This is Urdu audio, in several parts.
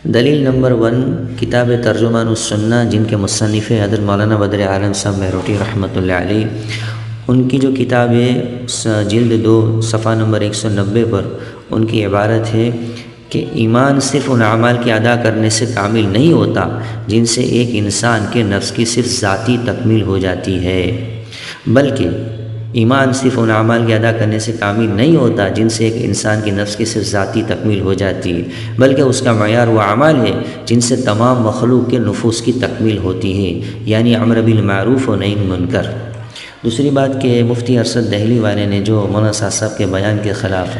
دلیل نمبر 1 کتاب ترجمان السنہ جن کے مصنف حضرت مولانا بدر عالم صاحب مہروٹی رحمۃ اللہ علیہ، ان کی جو کتاب ہے جلد 2 صفحہ نمبر 190 پر ان کی عبارت ہے کہ ایمان صرف ان اعمال کے ادا کرنے سے کامل نہیں ہوتا جن سے ایک انسان کے نفس کی صرف ذاتی تکمیل ہو جاتی ہے، بلکہ ایمان صرف ان اعمال کے ادا کرنے سے کامل نہیں ہوتا جن سے ایک انسان کی نفس کی صرف ذاتی تکمیل ہو جاتی ہے، بلکہ اس کا معیار وہ اعمال ہے جن سے تمام مخلوق کے نفوس کی تکمیل ہوتی ہے، یعنی امر بالمعروف و نہی عن المنکر۔ دوسری بات کہ مفتی ارشد دہلی والے نے جو مولانا صاحب کے بیان کے خلاف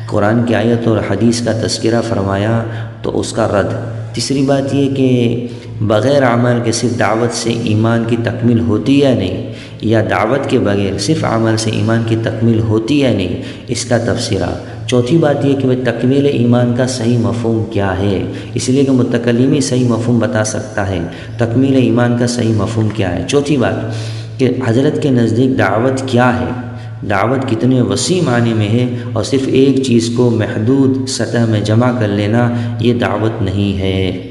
قرآن کی آیت اور حدیث کا تذکرہ فرمایا تو اس کا رد۔ تیسری بات یہ کہ بغیر عمل کے صرف دعوت سے ایمان کی تکمیل ہوتی یا نہیں، یا دعوت کے بغیر صرف عمل سے ایمان کی تکمیل ہوتی یا نہیں، اس کا تفسیرہ۔ چوتھی بات یہ کہ تکمیل ایمان کا صحیح مفہوم کیا ہے، اس لیے کہ متکلم ہی صحیح مفہوم بتا سکتا ہے تکمیل ایمان کا صحیح مفہوم کیا ہے۔ چوتھی بات کہ حضرت کے نزدیک دعوت کیا ہے، دعوت کتنے وسیع معنی میں ہے، اور صرف ایک چیز کو محدود سطح میں جمع کر لینا یہ دعوت نہیں ہے۔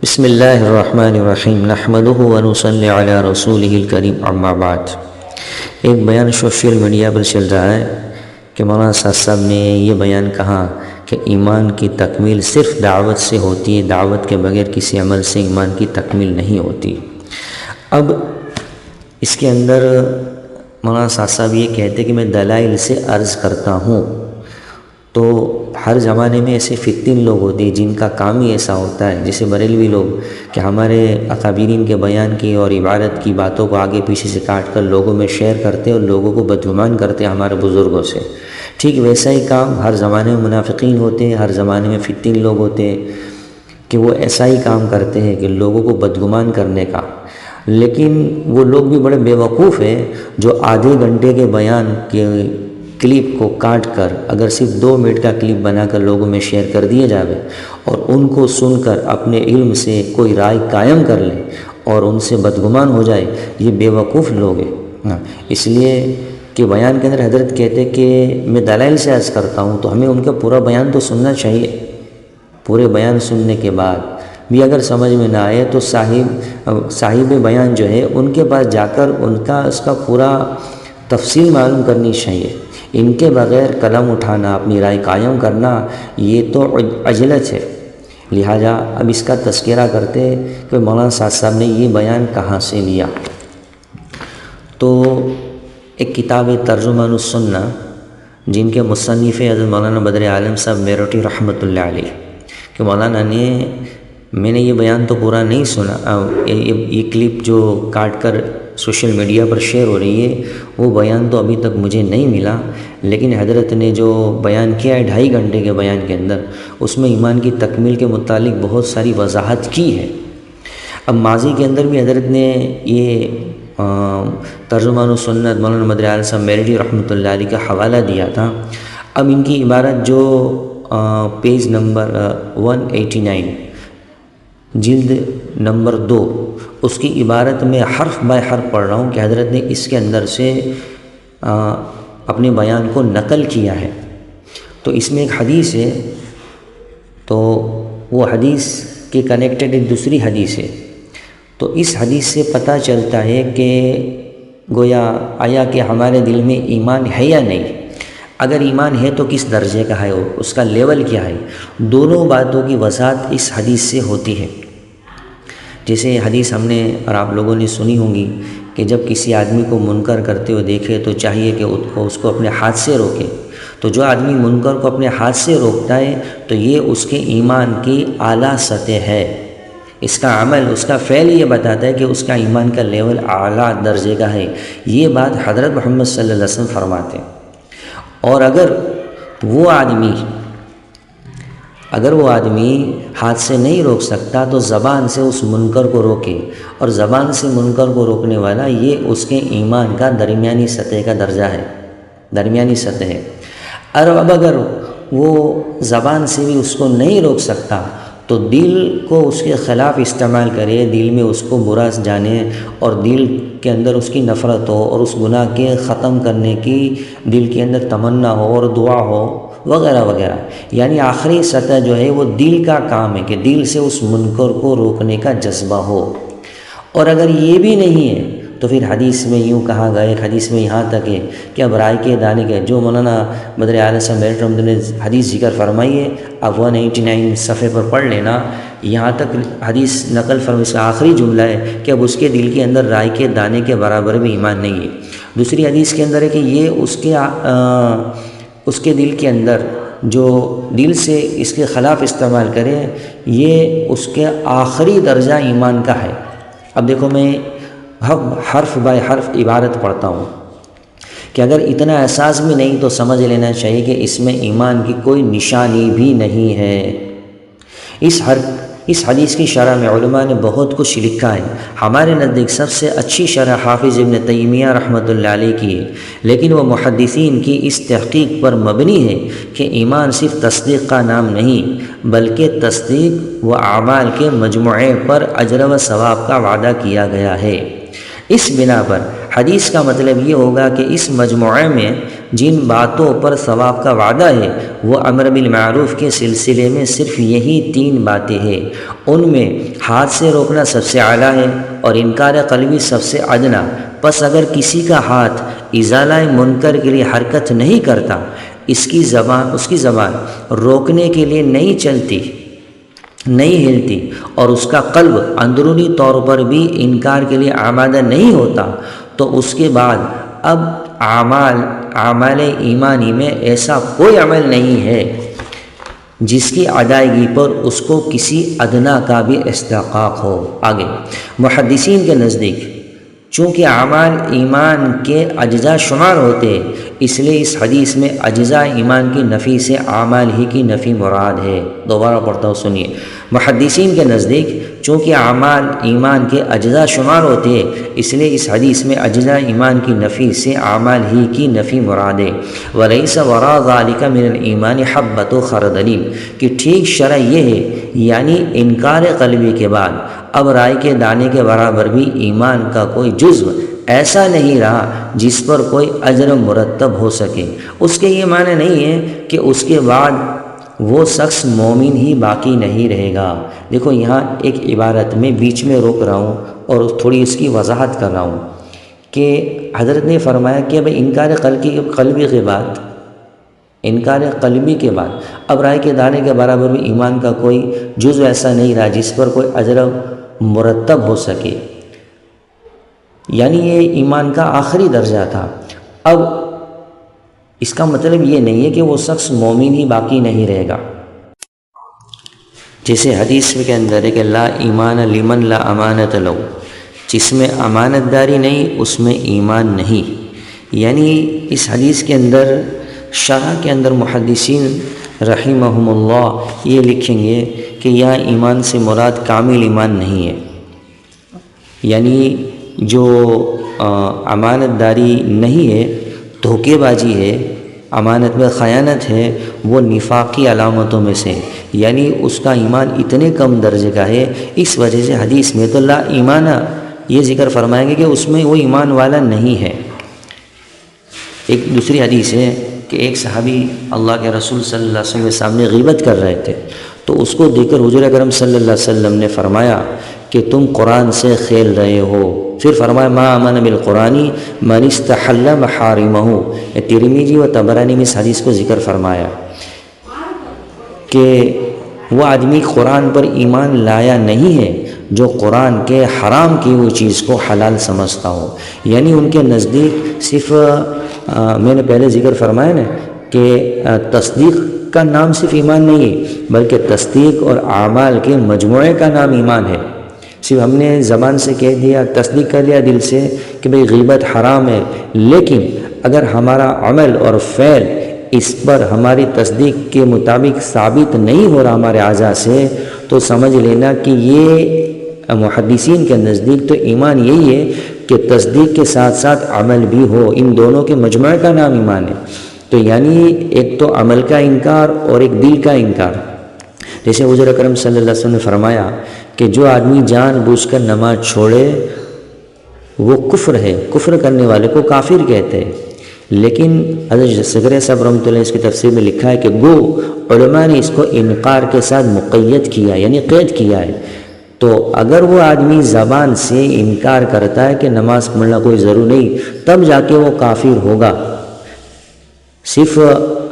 بسم اللہ الرحمن الرحیم، نحمدہ ونصلی علی رسولہ الکریم، اما بعد۔ ایک بیان سوشل میڈیا پر چل رہا ہے کہ مولانا صاحب نے یہ بیان کہا کہ ایمان کی تکمیل صرف دعوت سے ہوتی ہے، دعوت کے بغیر کسی عمل سے ایمان کی تکمیل نہیں ہوتی۔ اب اس کے اندر مولانا صاحب یہ کہتے کہ میں دلائل سے عرض کرتا ہوں، تو ہر زمانے میں ایسے فتن لوگ ہوتے ہیں جن کا کام ہی ایسا ہوتا ہے، جیسے بریلوی لوگ کہ ہمارے اکابرین کے بیان کی اور عبارت کی باتوں کو آگے پیچھے سے کاٹ کر لوگوں میں شیئر کرتے اور لوگوں کو بدگمان کرتے ہمارے بزرگوں سے۔ ٹھیک ویسا ہی کام ہر زمانے میں منافقین ہوتے ہیں، ہر زمانے میں فتن لوگ ہوتے ہیں کہ وہ ایسا ہی کام کرتے ہیں کہ لوگوں کو بدگمان کرنے کا۔ لیکن وہ لوگ بھی بڑے بیوقوف ہیں جو آدھے گھنٹے کے بیان کے کلپ کو کاٹ کر اگر صرف 2 منٹ کا کلپ بنا کر لوگوں میں شیئر کر دیا جاوے اور ان کو سن کر اپنے علم سے کوئی رائے قائم کر لے اور ان سے بدگمان ہو جائے، یہ بیوقوف لوگ ہیں۔ اس لیے کہ بیان کے اندر حضرت کہتے کہ میں دلائل سے عرض کرتا ہوں، تو ہمیں ان کا پورا بیان تو سننا چاہیے۔ پورے بیان سننے کے بعد بھی اگر سمجھ میں نہ آئے تو صاحب بیان جو ہے ان کے پاس جا کر اس کا پورا تفصیل معلوم کرنی چاہیے۔ ان کے بغیر قلم اٹھانا، اپنی رائے قائم کرنا، یہ تو عجلت ہے۔ لہٰذا اب اس کا تذکرہ کرتے کہ مولانا صاحب نے یہ بیان کہاں سے لیا، تو ایک کتاب ترجمان السنہ جن کے مصنف حضرت مولانا بدر عالم صاحب مہروٹی رحمۃ اللہ علیہ، کہ مولانا نے میں نے یہ بیان تو پورا نہیں سنا، یہ کلپ جو کاٹ کر سوشل میڈیا پر شیئر ہو رہی ہے وہ بیان تو ابھی تک مجھے نہیں ملا، لیکن حضرت نے جو بیان کیا ہے 2.5 گھنٹے کے بیان کے اندر، اس میں ایمان کی تکمیل کے متعلق بہت ساری وضاحت کی ہے۔ اب ماضی کے اندر بھی حضرت نے یہ ترجمان السنت مولانا بدر عالم صاحب مہروٹی رحمۃ اللہ علیہ کا حوالہ دیا تھا۔ اب ان کی عبارت جو پیج نمبر 189 جلد نمبر 2، اس کی عبارت میں حرف بائے حرف پڑھ رہا ہوں کہ حضرت نے اس کے اندر سے اپنے بیان کو نقل کیا ہے۔ تو اس میں ایک حدیث ہے، تو وہ حدیث کے کنیکٹڈ ایک دوسری حدیث ہے، تو اس حدیث سے پتہ چلتا ہے کہ گویا آیا کہ ہمارے دل میں ایمان ہے یا نہیں، اگر ایمان ہے تو کس درجے کا ہے، اس کا لیول کیا ہے، دونوں باتوں کی وضاحت اس حدیث سے ہوتی ہے۔ جیسے حدیث ہم نے اور آپ لوگوں نے سنی ہوں گی کہ جب کسی آدمی کو منکر کرتے ہوئے دیکھے تو چاہیے کہ اس کو اپنے ہاتھ سے روکے، تو جو آدمی منکر کو اپنے ہاتھ سے روکتا ہے تو یہ اس کے ایمان کی اعلیٰ سطح ہے، اس کا عمل، اس کا فعل یہ بتاتا ہے کہ اس کا ایمان کا لیول اعلیٰ درجے کا ہے۔ یہ بات حضرت محمد صلی اللہ علیہ وسلم فرماتے ہیں۔ اور اگر وہ آدمی ہاتھ سے نہیں روک سکتا تو زبان سے اس منکر کو روکے، اور زبان سے منکر کو روکنے والا یہ اس کے ایمان کا درمیانی سطح کا درجہ ہے، درمیانی سطح ہے۔ اور اب اگر وہ زبان سے بھی اس کو نہیں روک سکتا تو دل کو اس کے خلاف استعمال کرے، دل میں اس کو برا جانے اور دل کے اندر اس کی نفرت ہو اور اس گناہ کے ختم کرنے کی دل کے اندر تمنا ہو اور دعا ہو وغیرہ وغیرہ۔ یعنی آخری سطح جو ہے وہ دل کا کام ہے کہ دل سے اس منکر کو روکنے کا جذبہ ہو۔ اور اگر یہ بھی نہیں ہے تو پھر حدیث میں یوں کہا گیا، ایک حدیث میں یہاں تک ہے کہ اب رائے کے دانے کے جو مولانا بدر اعلیٰ صاحب بیٹھ رحمۃ نے حدیث ذکر فرمائی ہے، اب 189 صفحے پر پڑھ لینا، یہاں تک حدیث نقل فرمائی، اس کا آخری جملہ ہے کہ اب اس کے دل کے اندر رائے کے دانے کے برابر بھی ایمان نہیں ہے۔ دوسری حدیث کے اندر ہے کہ یہ اس کے دل کے اندر جو دل سے اس کے خلاف استعمال کرے، یہ اس کے آخری درجہ ایمان کا ہے۔ اب دیکھو میں حرف بائی حرف عبارت پڑھتا ہوں کہ اگر اتنا احساس بھی نہیں تو سمجھ لینا چاہیے کہ اس میں ایمان کی کوئی نشانی بھی نہیں ہے۔ اس حدیث کی شرح میں علماء نے بہت کچھ لکھا ہے۔ ہمارے نزدیک سب سے اچھی شرح حافظ ابن تیمیہ رحمۃ اللہ علیہ کی ہے، لیکن وہ محدثین کی اس تحقیق پر مبنی ہے کہ ایمان صرف تصدیق کا نام نہیں بلکہ تصدیق و اعمال کے مجموعے پر اجر و ثواب کا وعدہ کیا گیا ہے۔ اس بنا پر حدیث کا مطلب یہ ہوگا کہ اس مجموعے میں جن باتوں پر ثواب کا وعدہ ہے وہ امر بالمعروف کے سلسلے میں صرف یہی 3 باتیں ہیں۔ ان میں ہاتھ سے روکنا سب سے اعلیٰ ہے اور انکار قلبی سب سے ادنا۔ پس اگر کسی کا ہاتھ ازالہ منکر کے لیے حرکت نہیں کرتا، اس کی زبان روکنے کے لیے نہیں چلتی، نہیں ہلتی، اور اس کا قلب اندرونی طور پر بھی انکار کے لیے آمادہ نہیں ہوتا، تو اس کے بعد اب اعمال ایمانی میں ایسا کوئی عمل نہیں ہے جس کی ادائیگی پر اس کو کسی ادنا کا بھی استحقاق ہو۔ آگے محدثین کے نزدیک چونکہ اعمال ایمان کے اجزاء شمار ہوتے ہیں، اس لیے اس حدیث میں اجزاء ایمان کی نفی سے اعمال ہی کی نفی مراد ہے۔ دوبارہ پڑھتا ہوں، سنیے۔ محدثین کے نزدیک چونکہ اعمال ایمان کے اجزاء شمار ہوتے ہیں، اس لیے اس حدیث میں اجزاء ایمان کی نفی سے اعمال ہی کی نفی مراد ہے۔ وَلَيْسَ وَرَاءَ ذَلِكَ مِنَ الْإِيمَانِ حَبَّةُ خَرْدَلٍ کہ ٹھیک شرح یہ ہے، یعنی انکار قلبی کے بعد اب رائے کے دانے کے برابر بھی ایمان کا کوئی جزو ایسا نہیں رہا جس پر کوئی اجر مرتب ہو سکے۔ اس کے یہ معنی نہیں ہے کہ اس کے بعد وہ شخص مومن ہی باقی نہیں رہے گا۔ دیکھو یہاں ایک عبارت میں بیچ میں روک رہا ہوں اور تھوڑی اس کی وضاحت کر رہا ہوں کہ حضرت نے فرمایا کہ اب انکار قلبی کے بعد اب رائے کے دانے کے برابر بھی ایمان کا کوئی جزو ایسا نہیں رہا جس پر کوئی اجر مرتب ہو سکے، یعنی یہ ایمان کا آخری درجہ تھا۔ اب اس کا مطلب یہ نہیں ہے کہ وہ شخص مومن ہی باقی نہیں رہے گا، جیسے حدیث کے اندر ہے کہ لا ایمان لمن لا امانت لو، جس میں امانت داری نہیں اس میں ایمان نہیں۔ یعنی اس حدیث کے اندر شرح کے اندر محدثین رحمہم اللہ یہ لکھیں گے کہ یہاں ایمان سے مراد کامل ایمان نہیں ہے، یعنی جو امانت داری نہیں ہے، دھوکے بازی ہے، امانت میں خیانت ہے، وہ نفاق کی علامتوں میں سے، یعنی اس کا ایمان اتنے کم درجے کا ہے۔ اس وجہ سے حدیث میں تو لا ایمان یہ ذکر فرمائیں گے کہ اس میں وہ ایمان والا نہیں ہے۔ ایک دوسری حدیث ہے کہ ایک صحابی اللہ کے رسول صلی اللہ علیہ وسلم کے سامنے غیبت کر رہے تھے، تو اس کو دیکھ کر حضور اکرم صلی اللہ علیہ وسلم نے فرمایا کہ تم قرآن سے کھیل رہے ہو۔ پھر فرمایا ما آمن بالقرآن من استحل محارمہ۔ ترمذی و طبرانی میں اس حدیث کو ذکر فرمایا کہ وہ آدمی قرآن پر ایمان لایا نہیں ہے جو قرآن کے حرام کی ہوئی چیز کو حلال سمجھتا ہو۔ یعنی ان کے نزدیک صرف میں نے پہلے ذکر فرمایا نا کہ تصدیق کا نام صرف ایمان نہیں ہے بلکہ تصدیق اور اعمال کے مجموعے کا نام ایمان ہے۔ صرف ہم نے زبان سے کہہ دیا، تصدیق کر لیا دل سے کہ بھئی غیبت حرام ہے، لیکن اگر ہمارا عمل اور فعل اس پر ہماری تصدیق کے مطابق ثابت نہیں ہو رہا ہمارے اعضاء سے، تو سمجھ لینا کہ یہ محدثین کے نزدیک تو ایمان یہی ہے کہ تصدیق کے ساتھ ساتھ عمل بھی ہو، ان دونوں کے مجموعے کا نام ایمان ہے۔ تو یعنی ایک تو عمل کا انکار اور ایک دل کا انکار۔ جیسے حضور اکرم صلی اللہ علیہ وسلم نے فرمایا کہ جو آدمی جان بوجھ کر نماز چھوڑے وہ کفر ہے، کفر کرنے والے کو کافر کہتے ہیں، لیکن حضرت صدر صاحب رحمۃ اللہ اس کی تفسیر میں لکھا ہے کہ گو علماء نے اس کو انکار کے ساتھ مقید کیا، یعنی قید کیا ہے۔ تو اگر وہ آدمی زبان سے انکار کرتا ہے کہ نماز پڑھنا کوئی ضرور نہیں، تب جا کے وہ کافر ہوگا، صرف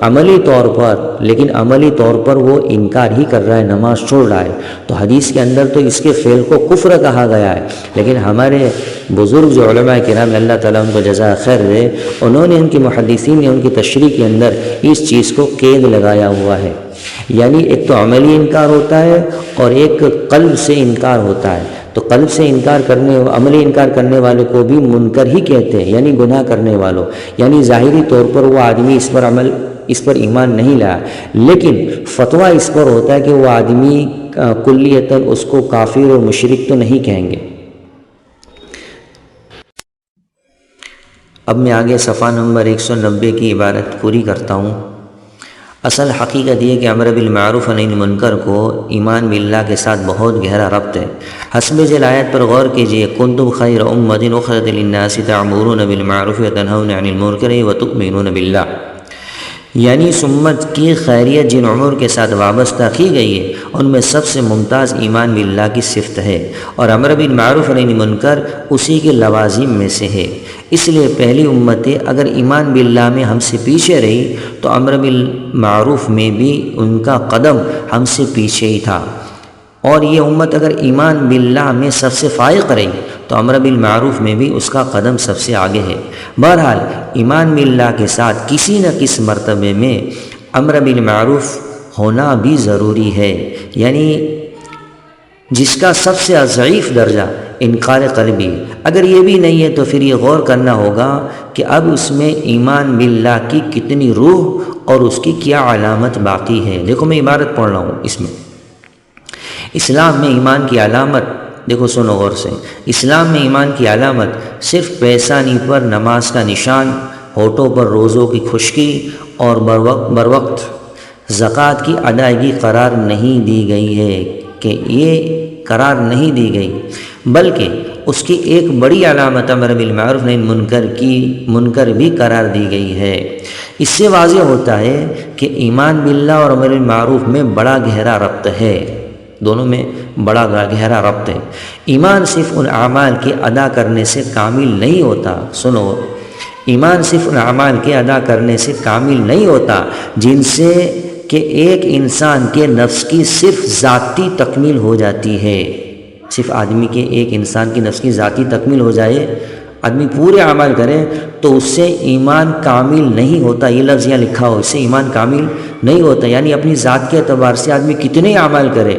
عملی طور پر، لیکن عملی طور پر وہ انکار ہی کر رہا ہے، نماز چھوڑ رہا ہے۔ تو حدیث کے اندر تو اس کے فعل کو کفر کہا گیا ہے، لیکن ہمارے بزرگ جو علماء کرام اللہ تعالیٰ ان کو جزائے خیر دے، انہوں نے ان کی محدثین نے ان کی تشریح کے اندر اس چیز کو قید لگایا ہوا ہے، یعنی ایک تو عملی انکار ہوتا ہے اور ایک قلب سے انکار ہوتا ہے۔ تو قلب سے انکار کرنے، عملی انکار کرنے والے کو بھی منکر ہی کہتے ہیں، یعنی گناہ کرنے والوں، یعنی ظاہری طور پر وہ آدمی اس پر ایمان نہیں لایا، لیکن فتویٰ اس پر ہوتا ہے کہ وہ آدمی کلیتاً اس کو کافر اور مشرک تو نہیں کہیں گے۔ اب میں آگے صفحہ نمبر 190 کی عبارت پوری کرتا ہوں۔ اصل حقیقت یہ کہ امر بالمعروف و نہی عن المنکر کو ایمان باللہ کے ساتھ بہت گہرا ربط ہے۔ حسب ذیل آیت پر غور کیجئے، کنتم خیر امۃ اخرجت للناس تأمرون بالمعروف وتنہون عن المنکر وتؤمنون باللہ، یعنی اس امت کی خیریت جن امور کے ساتھ وابستہ کی گئی ہے ان میں سب سے ممتاز ایمان باللہ کی صفت ہے، اور امر بالمعروف و نہی عن المنکر اسی کے لوازم میں سے ہے۔ اس لیے پہلی امتیں اگر ایمان باللہ میں ہم سے پیچھے رہی تو امر بالمعروف میں بھی ان کا قدم ہم سے پیچھے ہی تھا، اور یہ امت اگر ایمان باللہ میں سب سے فائق رہی تو امر بالمعروف میں بھی اس کا قدم سب سے آگے ہے۔ بہرحال ایمان باللہ کے ساتھ کسی نہ کسی مرتبے میں امر بالمعروف ہونا بھی ضروری ہے، یعنی جس کا سب سے ضعیف درجہ انکار قلبی، اگر یہ بھی نہیں ہے تو پھر یہ غور کرنا ہوگا کہ اب اس میں ایمان باللہ کی کتنی روح اور اس کی کیا علامت باقی ہے۔ دیکھو میں عبارت پڑھ رہا ہوں، اس میں اسلام میں ایمان کی علامت، دیکھو سنو غور سے، اسلام میں ایمان کی علامت صرف پیشانی پر نماز کا نشان، ہونٹوں پر روزوں کی خشکی اور بروقت زکوٰۃ کی ادائیگی قرار نہیں دی گئی ہے، کہ یہ قرار نہیں دی گئی، بلکہ اس کی ایک بڑی علامت امر بالمعروف نہی عن المنکر بھی قرار دی گئی ہے۔ اس سے واضح ہوتا ہے کہ ایمان باللہ اور امر بالمعروف میں بڑا گہرا ربط ہے، دونوں میں بڑا گہرا ربط ہے۔ ایمان صرف ان اعمال کے ادا کرنے سے کامل نہیں ہوتا، سنو، ایمان صرف ان اعمال کے ادا کرنے سے کامل نہیں ہوتا جن سے کہ ایک انسان کے نفس کی صرف ذاتی تکمیل ہو جاتی ہے، صرف آدمی کے ایک انسان کی نفس کی ذاتی تکمیل ہو جائے، آدمی پورے اعمال کرے تو اس سے ایمان کامل نہیں ہوتا۔ یہ لفظ یہاں لکھا ہو، اس سے ایمان کامل نہیں ہوتا، یعنی اپنی ذات کے اعتبار سے آدمی کتنے اعمال کرے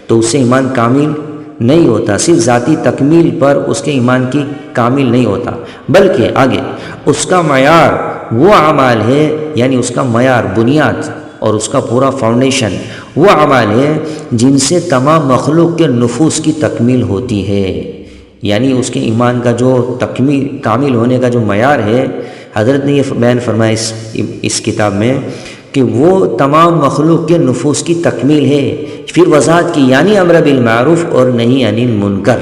تو اس سے ایمان کامل نہیں ہوتا، صرف ذاتی تکمیل پر اس کے ایمان کی کامل نہیں ہوتا، بلکہ آگے اس کا معیار وہ اعمال ہے، یعنی اس کا معیار، بنیاد اور اس کا پورا فاؤنڈیشن وہ اعمال ہے جن سے تمام مخلوق کے نفوس کی تکمیل ہوتی ہے، یعنی اس کے ایمان کا جو کامل ہونے کا جو معیار ہے، حضرت نے یہ بیان فرمایا اس کتاب میں کہ وہ تمام مخلوق کے نفوس کی تکمیل ہے۔ پھر وضاحت کی، یعنی امر بالمعروف اور نہی عن المنکر،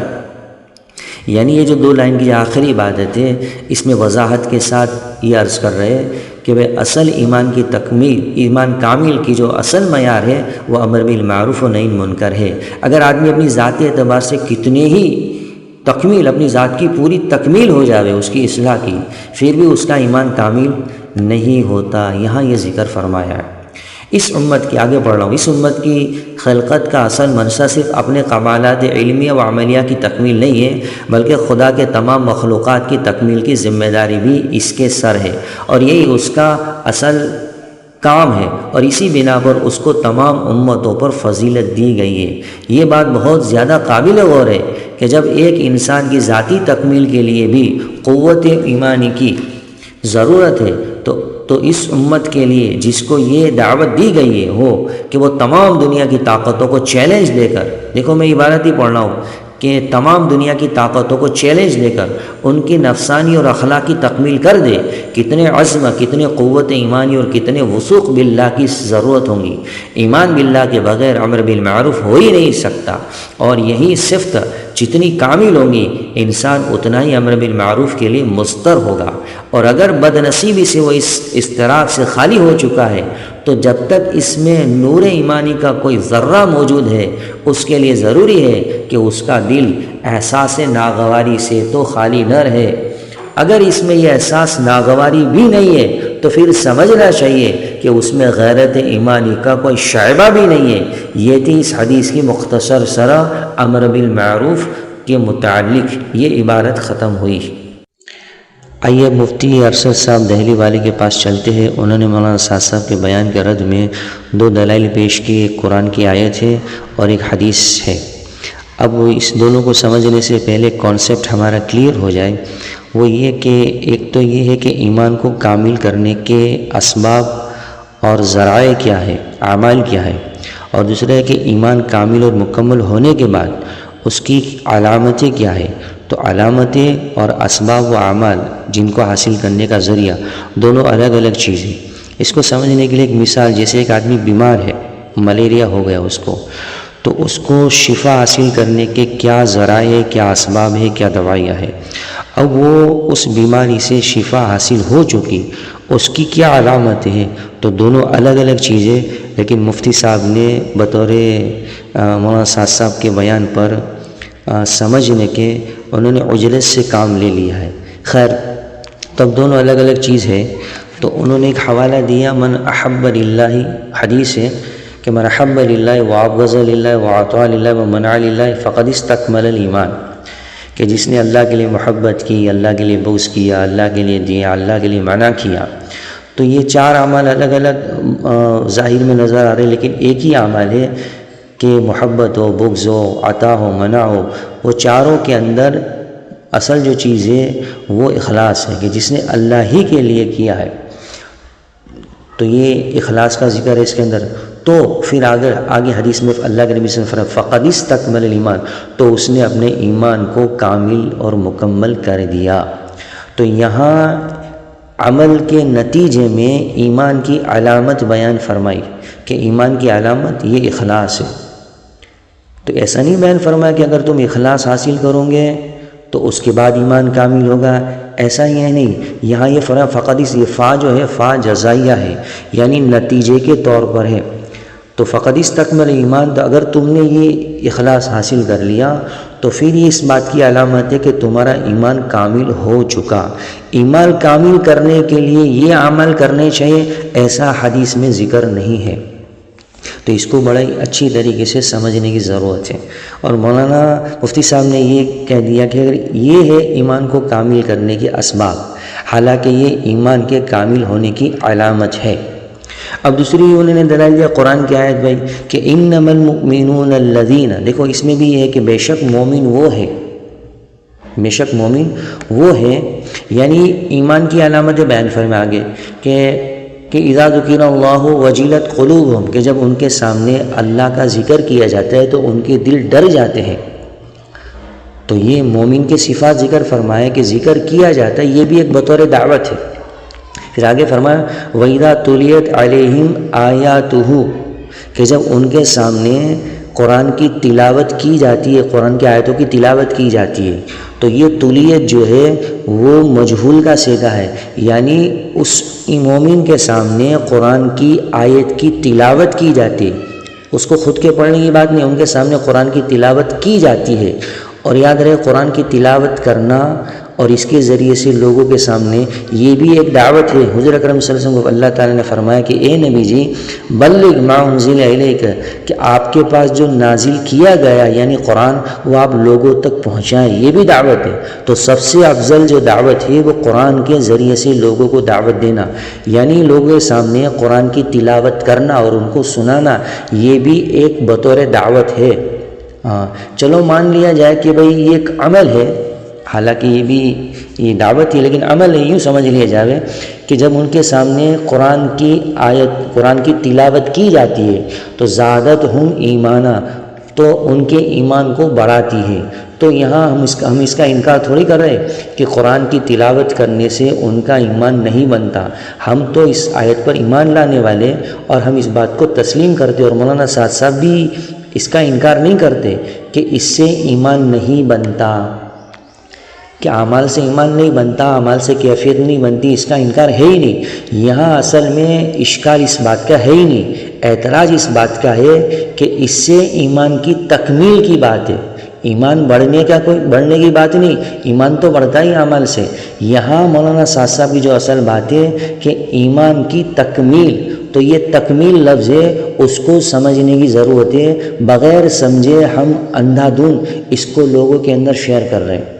یعنی یہ جو دو لائن کی آخری عبادت ہے، اس میں وضاحت کے ساتھ یہ عرض کر رہے ہیں کہ وہ اصل ایمان کی تکمیل، ایمان کامل کی جو اصل معیار ہے وہ امر بالمعروف و نہی عن المنکر ہے۔ اگر آدمی اپنی ذاتی اعتبار سے کتنے ہی تکمیل، اپنی ذات کی پوری تکمیل ہو جاوے اس کی اصلاح کی، پھر بھی اس کا ایمان کامل نہیں ہوتا، یہاں یہ ذکر فرمایا ہے۔ اس امت کی، آگے پڑھ رہا ہوں، اس امت کی خلقت کا اصل منشا صرف اپنے کمالات علمیہ و عملیہ کی تکمیل نہیں ہے، بلکہ خدا کے تمام مخلوقات کی تکمیل کی ذمہ داری بھی اس کے سر ہے، اور یہی اس کا اصل کام ہے، اور اسی بنا پر اس کو تمام امتوں پر فضیلت دی گئی ہے۔ یہ بات بہت زیادہ قابل غور ہے کہ جب ایک انسان کی ذاتی تکمیل کے لیے بھی قوت ایمانی کی ضرورت ہے تو اس امت کے لیے جس کو یہ دعوت دی گئی ہے ہو کہ وہ تمام دنیا کی طاقتوں کو چیلنج دے کر، دیکھو میں عبارت ہی پڑھ رہا ہوں کہ تمام دنیا کی طاقتوں کو چیلنج دے کر ان کی نفسانی اور اخلاقی تکمیل کر دے، کتنے عزم، کتنے قوت ایمانی اور کتنے وثوق باللہ کی ضرورت ہوں گی۔ ایمان باللہ کے بغیر امر بالمعروف ہو ہی نہیں سکتا، اور یہی صفت جتنی کامل ہوں گی انسان اتنا ہی امر بالمعروف کے لیے مضطر ہوگا، اور اگر بد نصیبی سے وہ اس اضطراب سے خالی ہو چکا ہے تو جب تک اس میں نور ایمانی کا کوئی ذرہ موجود ہے اس کے لیے ضروری ہے کہ اس کا دل احساس ناگواری سے تو خالی نہ رہے۔ اگر اس میں یہ احساس ناگواری بھی نہیں ہے تو پھر سمجھنا چاہیے کہ اس میں غیرت ایمانی کا کوئی شائبہ بھی نہیں ہے۔ یہ تھی اس حدیث کی مختصر شرح امر بالمعروف کے متعلق، یہ عبارت ختم ہوئی۔ آئیے مفتی ارشد صاحب دہلی والے کے پاس چلتے ہیں۔ انہوں نے مولانا سعد صاحب کے بیان کے رد میں دو دلائل پیش کی، ایک قرآن کی آیت ہے اور ایک حدیث ہے۔ اب اس دونوں کو سمجھنے سے پہلے کانسیپٹ ہمارا کلیئر ہو جائے، وہ یہ کہ ایک تو یہ ہے کہ ایمان کو کامل کرنے کے اسباب اور ذرائع کیا ہے، اعمال کیا ہے، اور دوسرا ہے کہ ایمان کامل اور مکمل ہونے کے بعد اس کی علامتیں کیا ہے۔ تو علامتیں اور اسباب و اعمال جن کو حاصل کرنے کا ذریعہ دونوں الگ الگ چیزیں۔ اس کو سمجھنے کے لیے ایک مثال، جیسے ایک آدمی بیمار ہے، ملیریا ہو گیا اس کو، تو اس کو شفا حاصل کرنے کے کیا ذرائع ہے، کیا اسباب ہے، کیا دوائیاں ہے۔ اب وہ اس بیماری سے شفا حاصل ہو چکی، اس کی کیا علامت ہے، تو دونوں الگ الگ چیزیں، لیکن مفتی صاحب نے بطور مولانا سعد صاحب کے بیان پر سمجھنے کے انہوں نے عجلت سے کام لے لیا ہے۔ خیر، تب دونوں الگ الگ چیز ہے، تو انہوں نے ایک حوالہ دیا، من احب للہ، حدیث ہے کہ من احب للہ وابغض للہ واطاع للہ ومنع للہ فقد استکمل الایمان، کہ جس نے اللہ کے لیے محبت کی، اللہ کے لیے بغض کیا، اللہ کے لیے دیا، اللہ کے لیے منع کیا، تو یہ چار اعمال الگ الگ ظاہر میں نظر آ رہے، لیکن ایک ہی عمل ہے کہ محبت ہو، بغض ہو، عطا ہو، منع ہو، وہ چاروں کے اندر اصل جو چیز ہے وہ اخلاص ہے، کہ جس نے اللہ ہی کے لیے کیا ہے، تو یہ اخلاص کا ذکر ہے اس کے اندر۔ تو پھر آگے حدیث میں اللہ کے نبی صلی اللہ علیہ وسلم فقد استکمل الایمان، تو اس نے اپنے ایمان کو کامل اور مکمل کر دیا۔ تو یہاں عمل کے نتیجے میں ایمان کی علامت بیان فرمائی کہ ایمان کی علامت یہ اخلاص ہے۔ تو ایسا نہیں بیان فرمایا کہ اگر تم اخلاص حاصل کرو گے تو اس کے بعد ایمان کامل ہوگا، ایسا ہی ہے نہیں۔ یہاں یہ فرمایا فقط یہ فا جو ہے فا جزائیہ ہے، یعنی نتیجے کے طور پر ہے۔ تو فقط استکمل ایمان، تو اگر تم نے یہ اخلاص حاصل کر لیا تو پھر یہ اس بات کی علامت ہے کہ تمہارا ایمان کامل ہو چکا۔ ایمان کامل کرنے کے لیے یہ عمل کرنے چاہیے، ایسا حدیث میں ذکر نہیں ہے۔ تو اس کو بڑا اچھی طریقے سے سمجھنے کی ضرورت ہے۔ اور مولانا مفتی صاحب نے یہ کہہ دیا کہ اگر یہ ہے ایمان کو کامل کرنے کے اسباب، حالانکہ یہ ایمان کے کامل ہونے کی علامت ہے۔ اب دوسری انہوں نے دلائل دیا قرآن کی آیت بھائی کہ انما المؤمنون الذین، دیکھو اس میں بھی یہ ہے کہ بے شک مومن وہ ہے، بے شک مومن وہ ہے، یعنی ایمان کی علامت بیان فرمائے آگے کہ اذا ذکر اللہ وجلت قلوبہم، کہ جب ان کے سامنے اللہ کا ذکر کیا جاتا ہے تو ان کے دل ڈر جاتے ہیں۔ تو یہ مومن کے صفات ذکر فرمائے کہ ذکر کیا جاتا ہے، یہ بھی ایک بطور دعوت ہے۔ پھر آگے فرمایا وَإِذَا تُلِيَتْ عَلَيْهِمْ آيَاتُهُ، کہ جب ان کے سامنے قرآن کی تلاوت کی جاتی ہے، قرآن کی آیتوں کی تلاوت کی جاتی ہے، تو یہ تلیت جو ہے وہ مجہول کا صیغہ ہے، یعنی اس مومن کے سامنے قرآن کی آیت کی تلاوت کی جاتی ہے، اس کو خود کے پڑھنے کی بات نہیں، ان کے سامنے قرآن کی تلاوت کی جاتی ہے۔ اور یاد رہے قرآن کی تلاوت کرنا اور اس کے ذریعے سے لوگوں کے سامنے یہ بھی ایک دعوت ہے۔ حضور اکرم صلی اللہ علیہ وسلم کو اللہ تعالیٰ نے فرمایا کہ اے نبی جی بلغ ما انزل الیک، کہ آپ کے پاس جو نازل کیا گیا یعنی قرآن وہ آپ لوگوں تک پہنچائیں، یہ بھی دعوت ہے۔ تو سب سے افضل جو دعوت ہے وہ قرآن کے ذریعے سے لوگوں کو دعوت دینا، یعنی لوگوں کے سامنے قرآن کی تلاوت کرنا اور ان کو سنانا، یہ بھی ایک بطور دعوت ہے۔ چلو مان لیا جائے کہ بھئی یہ ایک عمل ہے، حالانکہ یہ دعوت ہے لیکن عمل ہے، یوں سمجھ لیا جائے کہ جب ان کے سامنے قرآن کی آیت، قرآن کی تلاوت کی جاتی ہے تو زادتہم ایمانا، تو ان کے ایمان کو بڑھاتی ہے۔ تو یہاں ہم اس کا انکار تھوڑی کر رہے کہ قرآن کی تلاوت کرنے سے ان کا ایمان نہیں بنتا، ہم تو اس آیت پر ایمان لانے والے اور ہم اس بات کو تسلیم کرتے، اور مولانا سعد صاحب بھی اس کا انکار نہیں کرتے کہ اس سے ایمان نہیں بنتا، کہ اعمال سے ایمان نہیں بنتا، اعمال سے کیفیت نہیں بنتی، اس کا انکار ہے ہی نہیں۔ یہاں اصل میں اشکال اس بات کا ہے ہی نہیں، اعتراض اس بات کا ہے کہ اس سے ایمان کی تکمیل کی بات ہے، ایمان بڑھنے کی بات نہیں، ایمان تو بڑھتا ہی اعمال سے۔ یہاں مولانا سعد صاحب کی جو اصل بات ہے کہ ایمان کی تکمیل، تو یہ تکمیل لفظ ہے، اس کو سمجھنے کی ضرورت ہے، بغیر سمجھے ہم اندھا دھند اس کو لوگوں کے اندر شیئر کر رہے ہیں۔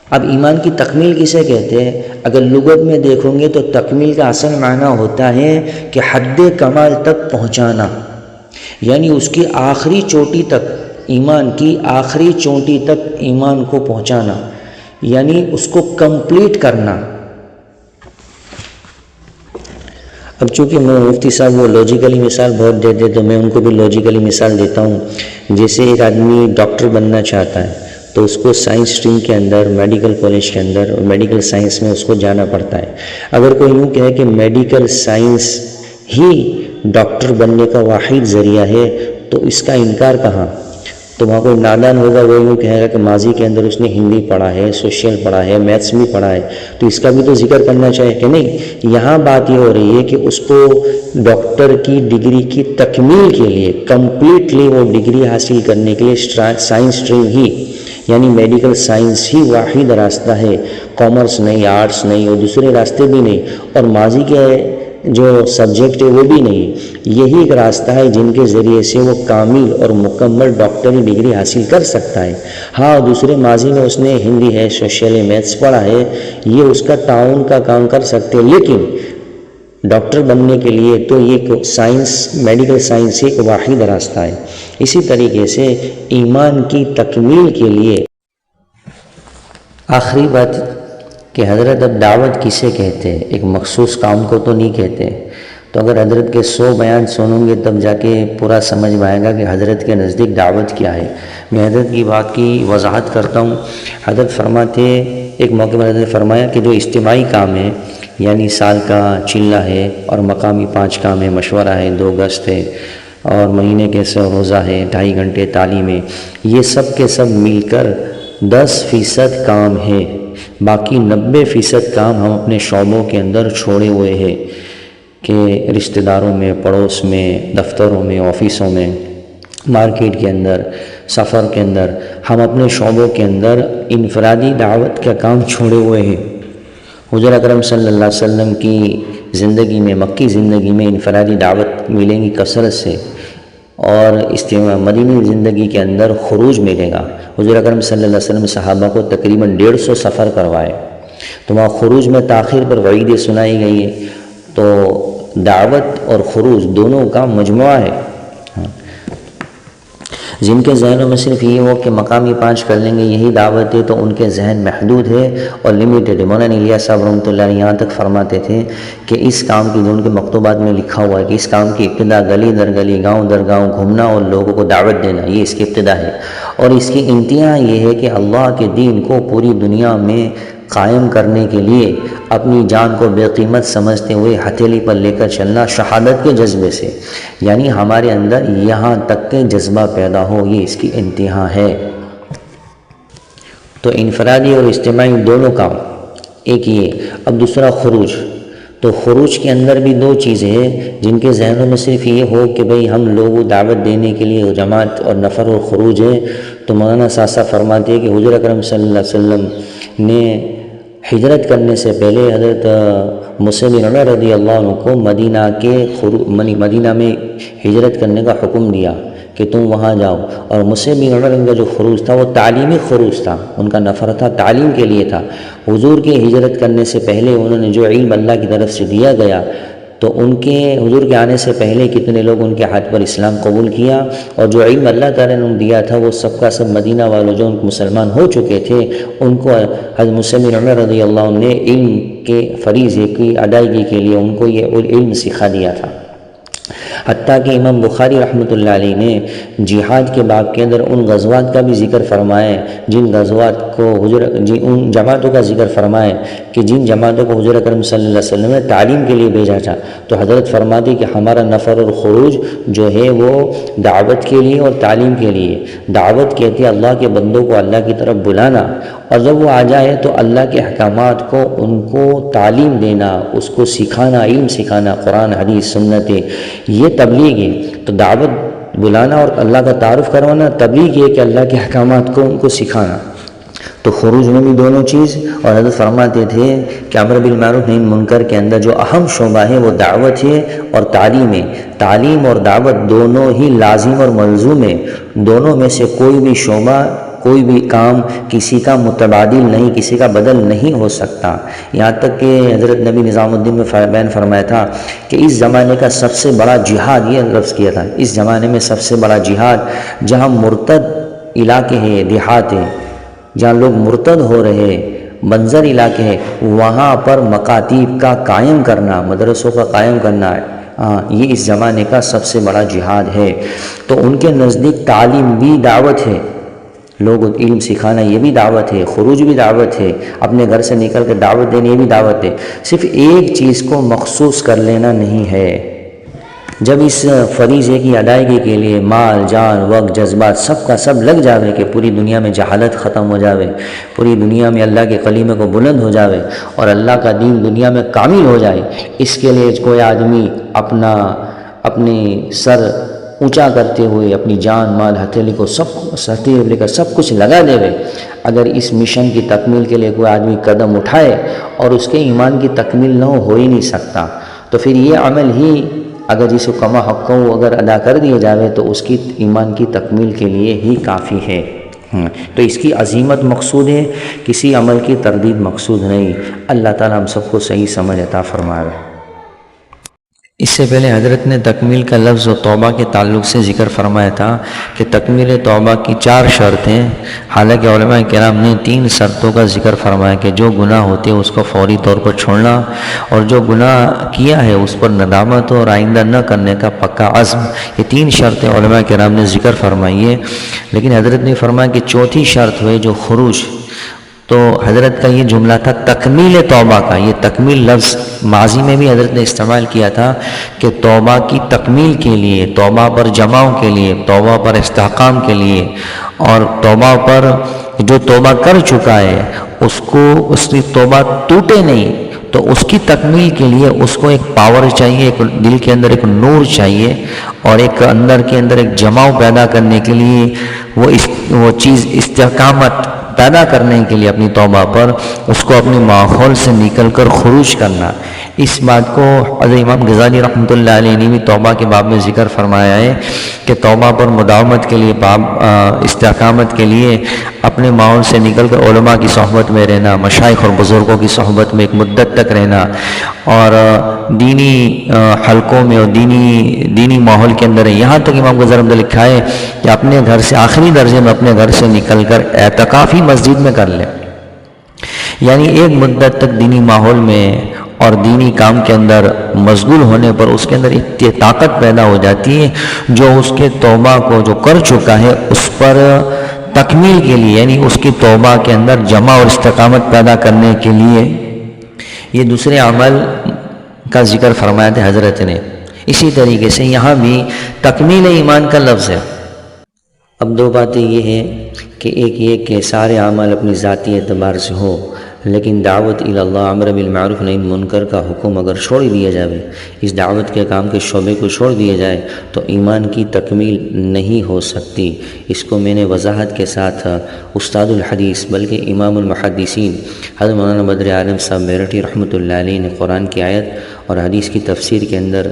اب ایمان کی تکمیل کسے کہتے ہیں؟ اگر لغت میں دیکھیں گے تو تکمیل کا اصل معنی ہوتا ہے کہ حد کمال تک پہنچانا، یعنی اس کی آخری چوٹی تک، ایمان کی آخری چوٹی تک ایمان کو پہنچانا، یعنی اس کو کمپلیٹ کرنا۔ اب چونکہ میں مفتی صاحب وہ لاجیکلی مثال بہت دیتے تو میں ان کو بھی لاجیکلی مثال دیتا ہوں۔ جیسے ایک آدمی ڈاکٹر بننا چاہتا ہے تو اس کو سائنس اسٹریم کے اندر، میڈیکل کالج کے اندر، میڈیکل سائنس میں اس کو جانا پڑتا ہے۔ اگر کوئی یوں کہے کہ میڈیکل سائنس ہی ڈاکٹر بننے کا واحد ذریعہ ہے تو اس کا انکار کہاں؟ تو وہاں کوئی نادان ہوگا، وہ یوں کہے گا کہ ماضی کے اندر اس نے ہندی پڑھا ہے، سوشل پڑھا ہے، میتھس بھی پڑھا ہے، تو اس کا بھی تو ذکر کرنا چاہیے کہ نہیں۔ یہاں بات یہ ہو رہی ہے کہ اس کو ڈاکٹر کی ڈگری کی تکمیل کے لیے، کمپلیٹلی وہ ڈگری حاصل کرنے کے لیے سائنس اسٹریم ہی، یعنی میڈیکل سائنس ہی واحد راستہ ہے، کامرس نہیں، آرٹس نہیں، اور دوسرے راستے بھی نہیں، اور ماضی کے جو سبجیکٹ ہے وہ بھی نہیں۔ یہی ایک راستہ ہے جن کے ذریعے سے وہ کامل اور مکمل ڈاکٹری ڈگری حاصل کر سکتا ہے۔ ہاں، دوسرے ماضی میں اس نے ہندی ہے، سوشل ہے، میتھس پڑھا ہے، یہ اس کا تعاون کا کام کر سکتے ہیں، لیکن ڈاکٹر بننے کے لیے تو یہ سائنس، میڈیکل سائنس ایک واحد راستہ ہے۔ اسی طریقے سے ایمان کی تکمیل کے لیے آخری بات کہ حضرت اب دعوت کسے کہتے ہیں؟ ایک مخصوص کام کو تو نہیں کہتے۔ تو اگر حضرت کے 100 بیان سنوں گے تب جا کے پورا سمجھ میں آئے گا کہ حضرت کے نزدیک دعوت کیا ہے۔ میں حضرت کی بات کی وضاحت کرتا ہوں۔ حضرت فرماتے، ایک موقع پر حضرت فرمایا کہ جو اجتماعی کام ہے، یعنی سال کا چلہ ہے اور مقامی 5 کام ہے، مشورہ ہے، 2 گشت ہے، اور مہینے کے 100 روزہ ہے، 2.5 گھنٹے تعلیم ہے، یہ سب کے سب مل کر 10% کام ہے، باقی 90% کام ہم اپنے شعبوں کے اندر چھوڑے ہوئے ہیں کہ رشتہ داروں میں، پڑوس میں، دفتروں میں، آفیسوں میں، مارکیٹ کے اندر، سفر کے اندر، ہم اپنے شعبوں کے اندر انفرادی دعوت کا کام چھوڑے ہوئے ہیں۔ حضور اکرم صلی اللہ علیہ وسلم کی زندگی میں، مکی زندگی میں انفرادی دعوت ملیں گی کثرت سے، اور مدینی زندگی کے اندر خروج ملے گا۔ حضور اکرم صلی اللہ علیہ وسلم صحابہ کو تقریباً 150 سفر کروائے، تو وہاں خروج میں تاخیر پر وعیدیں سنائی گئی ہے۔ تو دعوت اور خروج دونوں کا مجموعہ ہے۔ جن کے ذہنوں میں صرف یہ ہو کہ مقامی 5 کر لیں گے یہی دعوت ہے، تو ان کے ذہن محدود ہے اور لمیٹڈ ہے۔ مولانا الیاس صاحب رحمۃ اللہ علیہ یہاں تک فرماتے تھے کہ اس کام کی، جو ان کے مکتوبات میں لکھا ہوا ہے کہ اس کام کی ابتدا گلی در گلی، گاؤں در گاؤں گھومنا اور لوگوں کو دعوت دینا، یہ اس کی ابتدا ہے، اور اس کی انتہا یہ ہے کہ اللہ کے دین کو پوری دنیا میں قائم کرنے کے لیے اپنی جان کو بے قیمت سمجھتے ہوئے ہتھیلی پر لے کر چلنا، شہادت کے جذبے سے، یعنی ہمارے اندر یہاں تک کہ جذبہ پیدا ہو، یہ اس کی انتہا ہے۔ تو انفرادی اور اجتماعی دونوں کام، ایک یہ۔ اب دوسرا خروج، تو خروج کے اندر بھی 2 چیزیں ہیں جن کے ذہنوں میں صرف یہ ہو کہ بھئی ہم لوگوں دعوت دینے کے لیے جماعت اور نفر اور خروج ہے، تو مولانا صاحب فرماتے ہیں کہ حضور اکرم صلی اللہ علیہ وسلم نے ہجرت کرنے سے پہلے حضرت موسیٰ بن عمر رضی اللہ عنہ کو مدینہ میں ہجرت کرنے کا حکم دیا کہ تم وہاں جاؤ، اور موسیٰ بن عمر کا جو خروج تھا وہ تعلیمی خروج تھا، ان کا نفر تھا، تعلیم کے لیے تھا۔ حضور کے ہجرت کرنے سے پہلے انہوں نے جو علم اللہ کی طرف سے دیا گیا، تو ان کے حضور کے آنے سے پہلے کتنے لوگ ان کے ہاتھ پر اسلام قبول کیا، اور جو علم اللہ تعالیٰ نے دیا تھا وہ سب کا سب مدینہ والوں جو مسلمان ہو چکے تھے ان کو حضرت موسیٰ بن عمر رضی اللہ عنہ نے علم کے فریضے کی ادائیگی کے لیے ان کو یہ علم سکھا دیا تھا۔ حتیٰ کہ امام بخاری رحمۃ اللہ علیہ نے جہاد کے باب کے اندر ان غزوات کا بھی ذکر فرمایا جن غزوات کو ان جماعتوں کا ذکر فرمایا کہ جن جماعتوں کو حضور اکرم صلی اللہ علیہ وسلم نے تعلیم کے لیے بھیجا تھا۔ تو حضرت فرماتی کہ ہمارا نفر اور خروج جو ہے وہ دعوت کے لیے اور تعلیم کے لیے۔ دعوت کہتی ہے اللہ کے بندوں کو اللہ کی طرف بلانا، اور جب وہ آ جائے تو اللہ کے احکامات کو ان کو تعلیم دینا، اس کو سکھانا، علم سکھانا، قرآن حدیث سنت، یہ تبلیغ ہے۔ تو دعوت بلانا اور اللہ کا تعارف کروانا تبلیغ یہ کہ اللہ کے احکامات کو ان کو سکھانا۔ تو خروج میں بھی دونوں چیز، اور حضرت فرماتے تھے کہ امر بالمعروف نہی عن المنکر کے اندر جو اہم شعبہ ہے وہ دعوت ہے اور تعلیم ہے۔ تعلیم اور دعوت دونوں ہی لازم اور ملزوم ہے، دونوں میں سے کوئی بھی شعبہ، کوئی بھی کام کسی کا متبادل نہیں، کسی کا بدل نہیں ہو سکتا۔ یہاں تک کہ حضرت نبی نظام الدین میں بیان فرمایا تھا کہ اس زمانے کا سب سے بڑا جہاد، یہ لفظ کیا تھا، اس زمانے میں سب سے بڑا جہاد جہاں مرتد علاقے ہیں، دیہات ہیں، جہاں لوگ مرتد ہو رہے، منظر علاقے ہیں، وہاں پر مکاتیب کا قائم کرنا، مدرسوں کا قائم کرنا ہے، یہ اس زمانے کا سب سے بڑا جہاد ہے۔ تو ان کے نزدیک تعلیم بھی دعوت ہے، لوگ علم سکھانا یہ بھی دعوت ہے، خروج بھی دعوت ہے، اپنے گھر سے نکل کے دعوت دینا یہ بھی دعوت ہے۔ صرف ایک چیز کو مخصوص کر لینا نہیں ہے۔ جب اس فریضے کی ادائیگی کے لیے مال، جان، وقت، جذبات سب کا سب لگ جاوے کہ پوری دنیا میں جہالت ختم ہو جاوے، پوری دنیا میں اللہ کے کلمے کو بلند ہو جاوے اور اللہ کا دین دنیا میں کامل ہو جائے، اس کے لیے کوئی آدمی اپنے سر اونچا کرتے ہوئے اپنی جان، مال، ہتھیلی کو سب کچھ لگا دے وے، اگر اس مشن کی تکمیل کے لیے کوئی آدمی قدم اٹھائے اور اس کے ایمان کی تکمیل نہ ہو ہی نہیں سکتا، تو پھر یہ عمل ہی اگر جس کو کما حق کو اگر ادا کر دیا جاوے تو اس کی ایمان کی تکمیل کے لیے ہی کافی ہے۔ تو اس کی عظیمت مقصود ہے، کسی عمل کی تردید مقصود نہیں۔ اللہ تعالی ہم سب کو صحیح سمجھ عطا فرمائے۔ اس سے پہلے حضرت نے تکمیل کا لفظ و توبہ کے تعلق سے ذکر فرمایا تھا کہ تکمیل توبہ کی 4 شرطیں، حالانکہ علماء کرام نے 3 شرطوں کا ذکر فرمایا کہ جو گناہ ہوتے ہیں اس کو فوری طور پر چھوڑنا، اور جو گناہ کیا ہے اس پر ندامت اور آئندہ نہ کرنے کا پکا عزم، یہ 3 شرطیں علماء کرام نے ذکر فرمائی ہے۔ لیکن حضرت نے فرمایا کہ چوتھی شرط ہوئے جو خروج، تو حضرت کا یہ جملہ تھا تکمیل توبہ کا، یہ تکمیل لفظ ماضی میں بھی حضرت نے استعمال کیا تھا کہ توبہ کی تکمیل کے لیے، توبہ پر جماؤ کے لیے، توبہ پر استحکام کے لیے، اور توبہ پر جو توبہ کر چکا ہے اس کی توبہ ٹوٹے نہیں، تو اس کی تکمیل کے لیے اس کو ایک پاور چاہیے، ایک دل کے اندر ایک نور چاہیے، اور ایک اندر کے اندر ایک جماؤ پیدا کرنے کے لیے وہ چیز استحکامت پیدا کرنے کے لیے اپنی توبہ پر اس کو اپنے ماحول سے نکل کر خروج کرنا۔ اس بات کو حضرت امام غزالی رحمۃ اللہ علیہ نے بھی توبہ کے باب میں ذکر فرمایا ہے کہ توبہ پر مداومت کے لیے، استحکامت کے لیے اپنے ماحول سے نکل کر علماء کی صحبت میں رہنا، مشائخ اور بزرگوں کی صحبت میں ایک مدت تک رہنا، اور دینی حلقوں میں اور دینی ماحول کے اندر ہے۔ یہاں تک امام غزالی رحمۃ اللہ لکھا ہے کہ اپنے گھر سے آخری درجے میں اپنے گھر سے نکل کر اعتکاف ہی مسجد میں کر لے، یعنی ایک مدت تک دینی ماحول میں اور دینی کام کے اندر مشغول ہونے پر اس کے اندر اتنی طاقت پیدا ہو جاتی ہے جو اس کے توبہ کو جو کر چکا ہے اس پر تکمیل کے لیے، یعنی اس کی توبہ کے اندر جمع اور استقامت پیدا کرنے کے لیے یہ دوسرے عمل کا ذکر فرمایا تھا حضرت نے۔ اسی طریقے سے یہاں بھی تکمیل ایمان کا لفظ ہے۔ اب 2 باتیں یہ ہیں کہ ایک یہ کہ سارے عمل اپنی ذاتی اعتبار سے ہو، لیکن دعوت اللہ، امر بالمعروف نہی عن المنکر کا حکم اگر چھوڑ دیا جائے، اس دعوت کے کام کے شعبے کو چھوڑ دیا جائے تو ایمان کی تکمیل نہیں ہو سکتی۔ اس کو میں نے وضاحت کے ساتھ استاد الحدیث بلکہ امام المحدثین حضرت مولانا بدر عالم صاحب میرٹھی رحمۃ اللہ علیہ نے قرآن کی آیت اور حدیث کی تفسیر کے اندر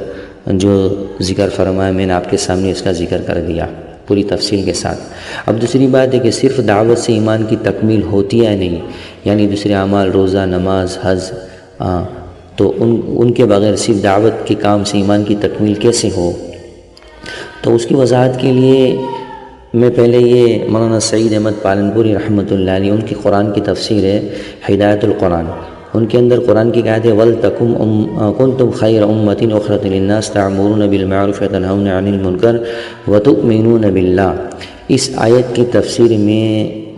جو ذکر فرمایا میں نے آپ کے سامنے اس کا ذکر کر دیا پوری تفصیل کے ساتھ۔ اب دوسری بات ہے کہ صرف دعوت سے ایمان کی تکمیل ہوتی ہے نہیں، یعنی دوسرے اعمال، روزہ، نماز، حج، تو ان کے بغیر صرف دعوت کے کام سے ایمان کی تکمیل کیسے ہو؟ تو اس کی وضاحت کے لیے میں پہلے یہ مولانا سعید احمد پالنپوری رحمۃ اللہ علیہ ان کی قرآن کی تفسیر ہے ہدایت القرآن، ان کے اندر قرآن کی آیت ہے وَلْتَكُمْ كُنْتُمْ خَيْرَ أُمَّةٍ أُخْرَجَتْ لِلنَّاسِ تَأْمُرُونَ بِالْمَعْرُوفِ وَتَنْهَوْنَ عَنِ الْمُنكَرِ وَتُؤْمِنُونَ بِاللَّهِ۔ اس آیت کی تفسیر میں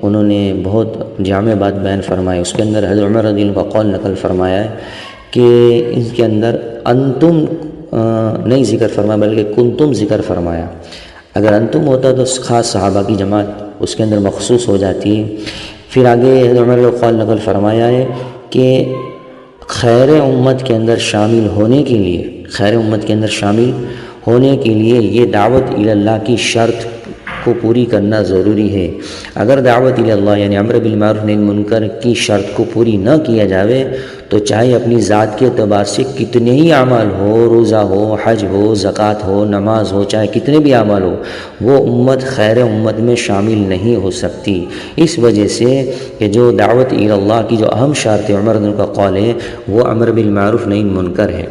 انہوں نے بہت جامع بات بیان فرمائی۔ اس کے اندر حضرت عمر رضی اللہ عنہ کا قول نقل فرمایا ہے کہ ان کے اندر انتم نہیں ذکر فرمایا بلکہ کنتم ذکر فرمایا۔ اگر انتم ہوتا تو خاص صحابہ کی جماعت اس کے اندر مخصوص ہو جاتی۔ پھر آگے حضرت عمر کا قول نقل فرمایا ہے کہ خیر امت کے اندر شامل ہونے کے لیے، خیر امت کے اندر شامل ہونے کے لیے یہ دعوت اللہ کی شرط کو پوری کرنا ضروری ہے۔ اگر دعوت اللہ یعنی امر بالمعروف نہی عن المنکر کی شرط کو پوری نہ کیا جاوے تو چاہے اپنی ذات کے اعتبار سے کتنے ہی اعمال ہو، روزہ ہو، حج ہو، زکوٰۃ ہو، نماز ہو، چاہے کتنے بھی اعمال ہو، وہ امت خیر امت میں شامل نہیں ہو سکتی۔ اس وجہ سے کہ جو دعوت اللہ کی جو اہم شرط عمر کا قول ہے وہ امر بالمعروف نہی عن المنکر ہے۔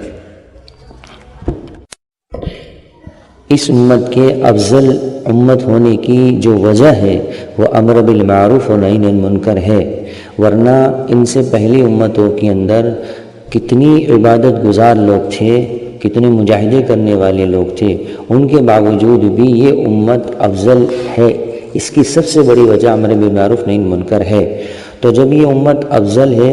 اس امت کے افضل امت ہونے کی جو وجہ ہے وہ امر بالمعروف و نہی عن المنکر ہے، ورنہ ان سے پہلی امتوں کے اندر کتنی عبادت گزار لوگ تھے، کتنے مجاہدے کرنے والے لوگ تھے، ان کے باوجود بھی یہ امت افضل ہے۔ اس کی سب سے بڑی وجہ امر بالمعروف نہی عن المنکر ہے۔ تو جب یہ امت افضل ہے،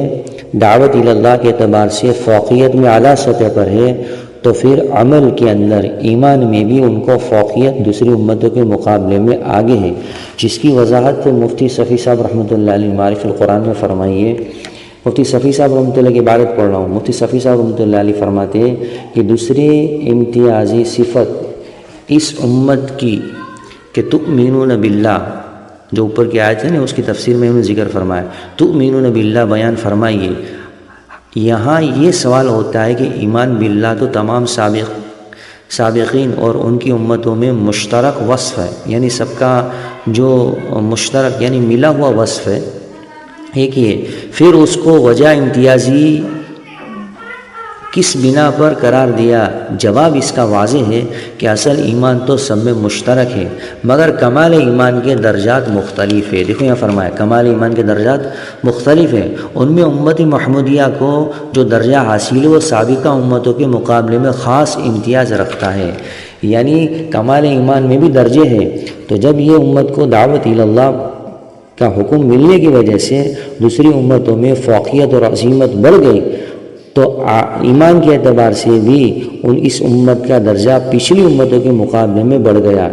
دعوت اللہ کے اعتبار سے فوقیت میں اعلیٰ سطح پر ہے، تو پھر عمل کے اندر ایمان میں بھی ان کو فوقیت دوسری امتوں کے مقابلے میں آگے ہے، جس کی وضاحت مفتی صفی صاحب رحمۃ اللہ علیہ معارف القرآن میں فرمائیے۔ مفتی صفی صاحب رحمۃ اللہ کی عبارت پڑھ رہا ہوں۔ مفتی صفی صاحب رحمۃ اللہ علیہ فرماتے ہیں کہ دوسری امتیازی صفت اس امت کی کہ تؤمنون باللہ، جو اوپر کی آیت ہے نا اس کی تفسیر میں انہوں نے ذکر فرمایا، تؤمنون باللہ بیان فرمائیے۔ یہاں یہ سوال ہوتا ہے کہ ایمان باللہ تو تمام سابقین اور ان کی امتوں میں مشترک وصف ہے، یعنی سب کا جو مشترک یعنی ملا ہوا وصف ہے ایک ہی ہے، پھر اس کو وجہ امتیازی کس بنا پر قرار دیا؟ جواب اس کا واضح ہے کہ اصل ایمان تو سب میں مشترک ہے، مگر کمال ایمان کے درجات مختلف ہے۔ دیکھو یہاں فرمایا کمال ایمان کے درجات مختلف ہیں، ان میں امت محمدیہ کو جو درجہ حاصل ہے وہ سابقہ امتوں کے مقابلے میں خاص امتیاز رکھتا ہے، یعنی کمال ایمان میں بھی درجے ہیں۔ تو جب یہ امت کو دعوت اللہ کا حکم ملنے کی وجہ سے دوسری امتوں میں فوقیت اور عظیمت بڑھ گئی، تو ایمان کے اعتبار سے بھی اس امت کا درجہ پچھلی امتوں کے مقابلے میں بڑھ گیا،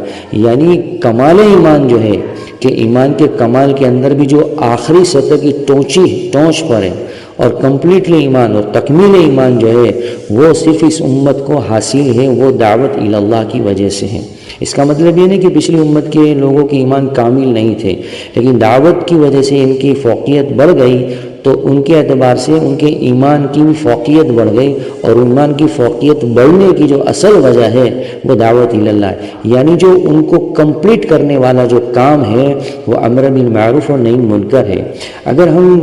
یعنی کمال ایمان جو ہے کہ ایمان کے کمال کے اندر بھی جو آخری سطح کی ٹونچ پر ہے، اور کمپلیٹلی ایمان اور تکمیل ایمان جو ہے وہ صرف اس امت کو حاصل ہے، وہ دعوت اللہ کی وجہ سے ہے۔ اس کا مطلب یہ نہیں کہ پچھلی امت کے لوگوں کے ایمان کامل نہیں تھے، لیکن دعوت کی وجہ سے ان کی فوقیت بڑھ گئی، تو ان کے اعتبار سے ان کے ایمان کی بھی فوقیت بڑھ گئی، اور ایمان کی فوقیت بڑھنے کی جو اصل وجہ ہے وہ دعوت اللہ ہے، یعنی جو ان کو کمپلیٹ کرنے والا جو کام ہے وہ امر بالمعروف اور نہی عن المنکر ہے۔ اگر ہم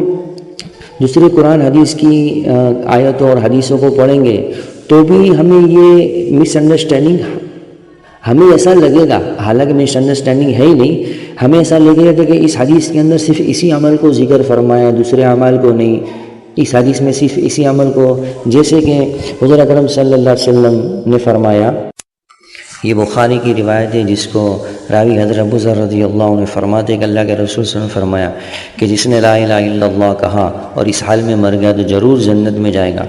دوسری قرآن حدیث کی آیتوں اور حدیثوں کو پڑھیں گے تو بھی ہمیں یہ مس انڈرسٹینڈنگ ہمیں ایسا لگے گا، حالانکہ مس انڈرسٹینڈنگ ہے ہی نہیں، ہمیں ایسا لگے گا کہ اس حدیث کے اندر صرف اسی عمل کو ذکر فرمایا، دوسرے اعمال کو نہیں، اس حدیث میں صرف اسی عمل کو، جیسے کہ حضور اکرم صلی اللہ علیہ وسلم نے فرمایا، یہ بخاری کی روایت ہے جس کو راوی حضرت ابو ذر رضی اللہ عنہ فرماتے کہ اللہ کے رسول صلی اللہ علیہ وسلم نے فرمایا کہ جس نے لا الہ الا اللہ کہا اور اس حال میں مر گیا تو ضرور جنت میں جائے گا۔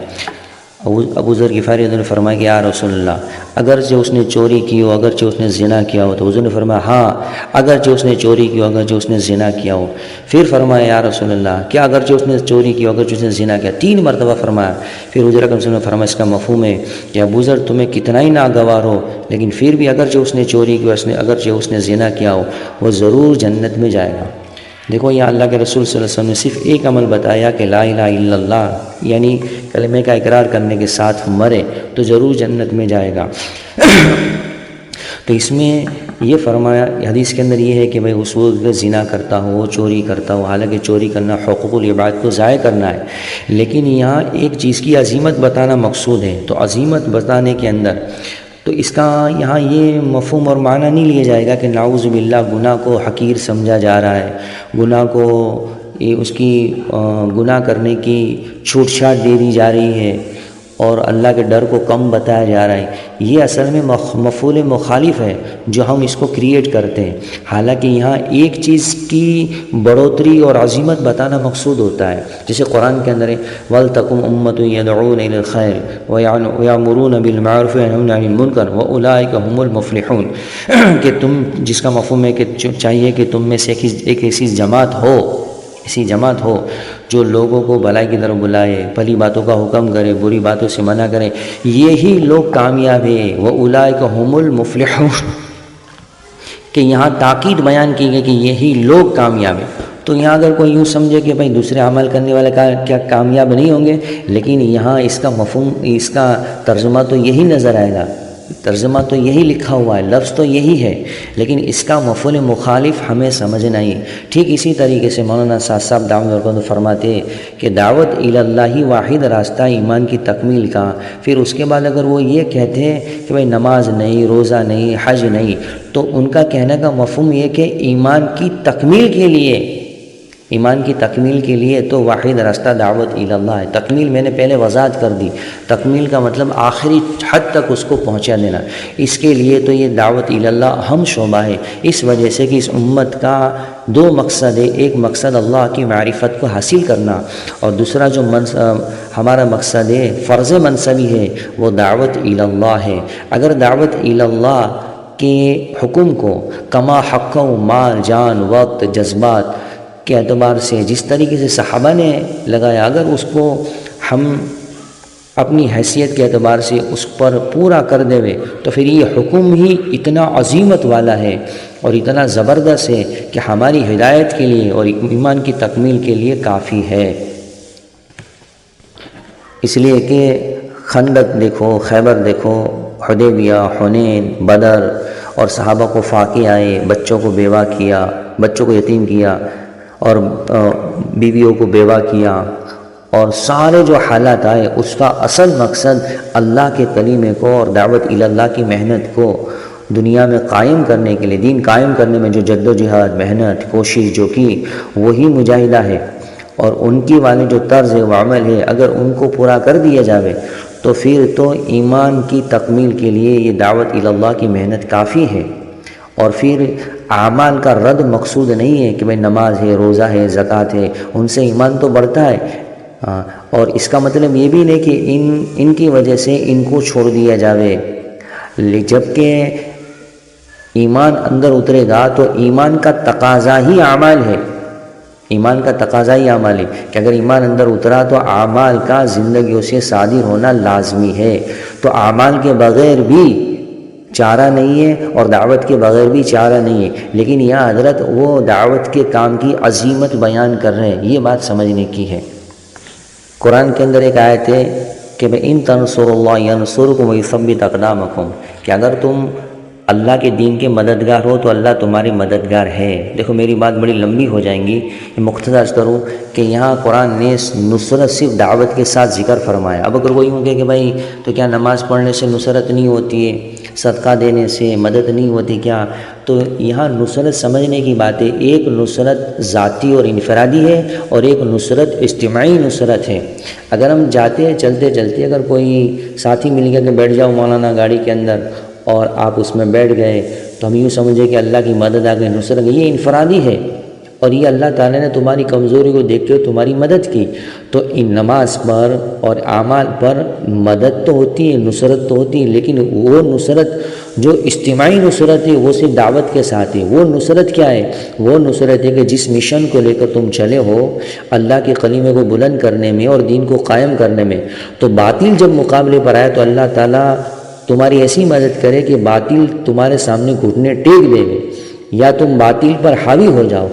ابو ذر غفاری نے فرمایا کہ یا رسول اللہ، اگرچہ اس نے چوری کی ہو، اگرچہ اس نے زنا کیا ہو، تو حضور نے فرمایا ہاں اگرچہ اس نے چوری کی ہو، اگرچہ اس نے زنا کیا ہو۔ پھر فرمایا یا رسول اللہ، کیا اگرچہ اس نے چوری کی ہو، اگرچہ اس نے زنا کیا؟ 3 مرتبہ فرمایا۔ پھر حضور اکرم صلی اللہ علیہ وسلم نے فرمایا اس کا مفہوم ہے کہ ابو ذر تمہیں کتنا ہی ناگوار ہو لیکن پھر بھی اگرچہ اس نے چوری کی ہو، اگرچہ اس نے زنا کیا ہو، وہ ضرور جنت میں جائے گا۔ دیکھو یہ اللہ کے رسول صلی اللہ علیہ وسلم نے صرف ایک عمل بتایا کہ لا الہ الا اللہ، یعنی کلمہ کا اقرار کرنے کے ساتھ مرے تو ضرور جنت میں جائے گا۔ تو اس میں یہ فرمایا حدیث کے اندر یہ ہے کہ بھائی اس وقت زنا کرتا ہو، چوری کرتا ہو، حالانکہ چوری کرنا حقوق العباد کو ضائع کرنا ہے، لیکن یہاں ایک چیز کی عظیمت بتانا مقصود ہے۔ تو عظیمت بتانے کے اندر تو اس کا یہاں یہ مفہوم اور معنی نہیں لیا جائے گا کہ نعوذ باللہ گناہ کو حقیر سمجھا جا رہا ہے، گناہ کو اس کی گناہ کرنے کی چھوٹ چھاٹ دے دی جا رہی ہے اور اللہ کے ڈر کو کم بتایا جا رہا ہے، یہ اصل میں مفعول مخالف ہے جو ہم اس کو کریٹ کرتے ہیں۔ حالانکہ یہاں ایک چیز کی بڑھوتری اور عظمت بتانا مقصود ہوتا ہے، جیسے قرآن کے اندر ہے وَلْتَكُنْ أُمَّةٌ يَدْعُونَ إِلَى الْخَيْرِ وَيَأْمُرُونَ بِالْمَعْرُوفِ وَيَنْهَوْنَ عَنِ الْمُنكَرِ وَأُولَٰئِكَ هُمُ الْمُفْلِحُونَ کہ تم، جس کا مفہوم ہے کہ چاہیے کہ تم میں سے ایک ایسی جماعت ہو جو لوگوں کو بھلائی کی طرف بلائے، بھلی باتوں کا حکم کرے، بری باتوں سے منع کرے، یہی لوگ کامیاب ہیں۔ وَأُولَٰئِكَ هُمُ الْمُفْلِحُونَ کہ یہاں تاکید بیان کی گئی کہ یہی لوگ کامیاب ہیں۔ تو یہاں اگر کوئی یوں سمجھے کہ بھائی دوسرے عمل کرنے والے کیا کامیاب نہیں ہوں گے، لیکن یہاں اس کا مفہوم، اس کا ترجمہ تو یہی نظر آئے گا، ترجمہ تو یہی لکھا ہوا ہے، لفظ تو یہی ہے، لیکن اس کا مفعول مخالف ہمیں سمجھنا ہی۔ ٹھیک اسی طریقے سے مولانا سعد صاحب دامت برکاتہ فرماتے ہیں کہ دعوت اللہ واحد راستہ ایمان کی تکمیل کا۔ پھر اس کے بعد اگر وہ یہ کہتے ہیں کہ بھائی نماز نہیں، روزہ نہیں، حج نہیں، تو ان کا کہنے کا مفہوم یہ کہ ایمان کی تکمیل کے لیے تو واحد راستہ دعوت اللہ ہے۔ تکمیل میں نے پہلے وضاحت کر دی، تکمیل کا مطلب آخری حد تک اس کو پہنچا دینا۔ اس کے لیے تو یہ دعوت اللہ اہم شعبہ ہے، اس وجہ سے کہ اس امت کا دو مقصد ہے، ایک مقصد اللہ کی معرفت کو حاصل کرنا، اور دوسرا جو ہمارا مقصد ہے، فرض منصبی ہے، وہ دعوت اللہ ہے۔ اگر دعوت اللہ کے حکم کو کما حق و مال، جان، وقت، جذبات کے اعتبار سے جس طریقے سے صحابہ نے لگایا، اگر اس کو ہم اپنی حیثیت کے اعتبار سے اس پر پورا کر دے ہوئے، تو پھر یہ حکم ہی اتنا عظیمت والا ہے اور اتنا زبردست ہے کہ ہماری ہدایت کے لیے اور ایمان کی تکمیل کے لیے کافی ہے۔ اس لیے کہ خندق دیکھو، خیبر دیکھو، حدیبیہ، حنین، بدر، اور صحابہ کو فاقے آئے، بچوں کو بیوہ کیا، بچوں کو یتیم کیا، اور بیویوں کو بیوہ کیا، اور سارے جو حالات آئے، اس کا اصل مقصد اللہ کے کلمے کو اور دعوت اللہ کی محنت کو دنیا میں قائم کرنے کے لیے، دین قائم کرنے میں جو جد و جہاد، محنت، کوشش جو کی، وہی مجاہدہ ہے۔ اور ان کی والے جو طرز و عمل ہے، اگر ان کو پورا کر دیا جاوے تو پھر تو ایمان کی تکمیل کے لیے یہ دعوت اللہ کی محنت کافی ہے۔ اور پھر اعمال کا رد مقصود نہیں ہے کہ بھئی نماز ہے، روزہ ہے، زکوٰۃ ہے، ان سے ایمان تو بڑھتا ہے، اور اس کا مطلب یہ بھی نہیں کہ ان کی وجہ سے ان کو چھوڑ دیا جاوے، جبکہ ایمان اندر اترے گا تو ایمان کا تقاضا ہی اعمال ہے، ایمان کا تقاضا ہی اعمال ہے کہ اگر ایمان اندر اترا تو اعمال کا زندگیوں سے صادر ہونا لازمی ہے۔ تو اعمال کے بغیر بھی چارہ نہیں ہے اور دعوت کے بغیر بھی چارہ نہیں ہے، لیکن یہاں حضرت وہ دعوت کے کام کی عظیمت بیان کر رہے ہیں، یہ بات سمجھنے کی ہے۔ قرآن کے اندر ایک آیت ہے کہ ان تنصروا اللہ ینصرکم ویثبت اقدامکم، کہ اگر تم اللہ کے دین کے مددگار ہو تو اللہ تمہاری مددگار ہے۔ دیکھو میری بات بڑی لمبی ہو جائیں گی، مختصر کروں کہ یہاں قرآن نے نصرت صرف دعوت کے ساتھ ذکر فرمایا۔ اب اگر کوئی ہوں کہ بھائی تو کیا نماز پڑھنے سے نصرت نہیں ہوتی ہے، صدقہ دینے سے مدد نہیں ہوتی کیا؟ تو یہاں نصرت سمجھنے کی بات ہے، ایک نصرت ذاتی اور انفرادی ہے اور ایک نصرت اجتماعی نصرت ہے۔ اگر ہم جاتے چلتے اگر کوئی ساتھی مل گیا کہ بیٹھ جاؤ مولانا گاڑی کے اندر، اور آپ اس میں بیٹھ گئے، تو ہم یوں سمجھے کہ اللہ کی مدد آ گئی، نصرت، یہ انفرادی ہے، اور یہ اللہ تعالیٰ نے تمہاری کمزوری کو دیکھ کے تمہاری مدد کی۔ تو ان نماز پر اور اعمال پر مدد تو ہوتی ہے، نصرت تو ہوتی ہے، لیکن وہ نصرت جو اجتماعی نصرت ہے وہ صرف دعوت کے ساتھ ہے۔ وہ نصرت کیا ہے؟ وہ نصرت ہے کہ جس مشن کو لے کر تم چلے ہو اللہ کے کلمے کو بلند کرنے میں اور دین کو قائم کرنے میں، تو باطل جب مقابلے پر آئے تو اللہ تعالیٰ تمہاری ایسی مدد کرے کہ باطل تمہارے سامنے گھٹنے ٹیک دے گے، یا تم باطل پر حاوی ہو جاؤ،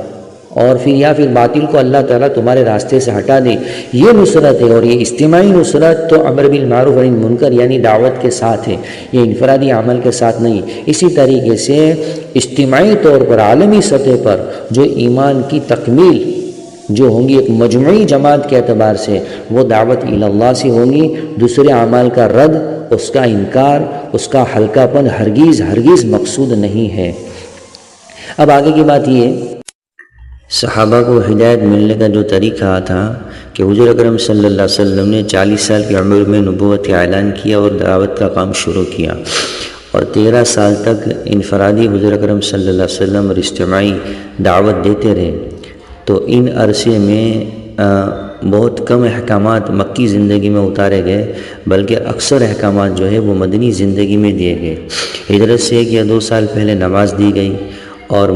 اور پھر باطل کو اللہ تعالیٰ تمہارے راستے سے ہٹا دے، یہ نصرت ہے۔ اور یہ اجتماعی نصرت تو امر بالمعروف و نہی عن المنکر یعنی دعوت کے ساتھ ہے، یہ انفرادی عمل کے ساتھ نہیں۔ اسی طریقے سے اجتماعی طور پر عالمی سطح پر جو ایمان کی تکمیل جو ہوں گی ایک مجموعی جماعت کے اعتبار سے، وہ دعوت اللہ سے ہوں گی۔ دوسرے اعمال کا رد، اس کا انکار، اس کا ہلکا پن ہرگز مقصود نہیں ہے۔ اب آگے کی بات یہ ہے صحابہ کو ہدایت ملنے کا جو طریقہ تھا کہ حضور اکرم صلی اللہ علیہ وسلم نے 40 سال کی عمر میں نبوت کا اعلان کیا اور دعوت کا کام شروع کیا، اور 13 سال تک انفرادی حضور اکرم صلی اللہ علیہ وسلم اور اجتماعی دعوت دیتے رہے۔ تو ان عرصے میں بہت کم احکامات مکی زندگی میں اتارے گئے، بلکہ اکثر احکامات جو ہے وہ مدنی زندگی میں دیے گئے۔ ہجرت سے 1 یا 2 سال پہلے نماز دی گئی، اور